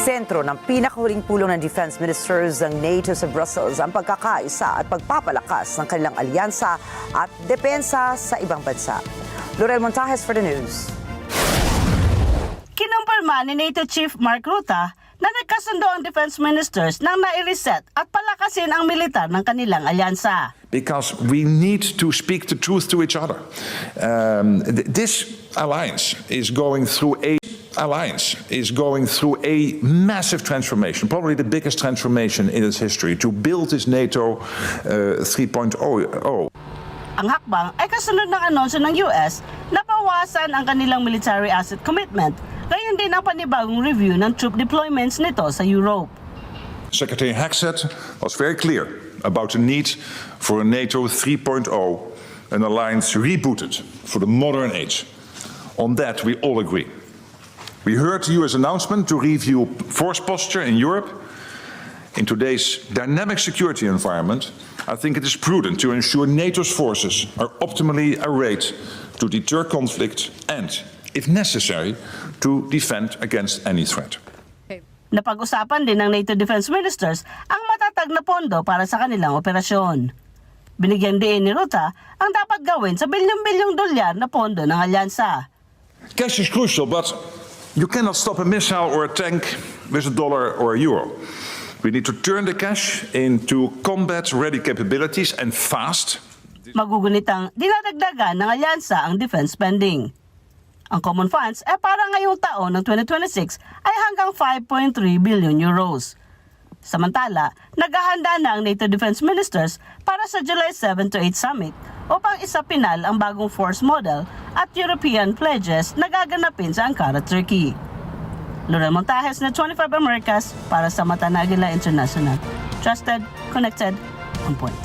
Sentro ng pinakahuling pulong ng defense ministers ng NATO sa Brussels ang pagkakaisa at pagpapalakas ng kanilang alyansa at depensa sa ibang bansa. Lorel Montajes for the news. Kinumpirma ni NATO Chief Mark Rutte na nagkasundo ang defense ministers nang nai-reset at palakasin ang militar ng kanilang alyansa. Because we need to speak the truth to each other. This alliance is going through a massive transformation, probably the biggest transformation in its history, to build this NATO 3.0. Ang hakbang ay kasunod ng anunsyo ng US na bawasan ang kanilang military asset commitment, gayon din ang panibagong review ng troop deployments nito sa Europe. Secretary Hexet was very clear about the need for a NATO 3.0, an alliance rebooted for the modern age. On that, we all agree. We heard the US announcement to review force posture in Europe. In today's dynamic security environment, I think it is prudent to ensure NATO's forces are optimally arrayed to deter conflict and, if necessary, to defend against any threat. Napag-usapan din ng NATO defense ministers ang matatag na pondo para sa kanilang operasyon. Binigyan din ni Rutte ang dapat gawin sa bilyong-bilyong dolyar na pondo ng alyansa. Cash is crucial, but you cannot stop a missile or a tank with $1 or €1. We need to turn the cash into combat-ready capabilities and fast. Magugunitang dinadagdagan ng alyansa ang defense spending. Ang common funds ay para ngayong taon ng 2026 ay hanggang 5.3 billion euros. Samantala, naghahanda na ang NATO defense ministers para sa July 7 to 8 summit upang isapinal ang bagong force model at European pledges na gaganapin sa Ankara, Turkey. Lorel Montajes na 25 Americas para sa Mata Naghila International. Trusted, connected, on point.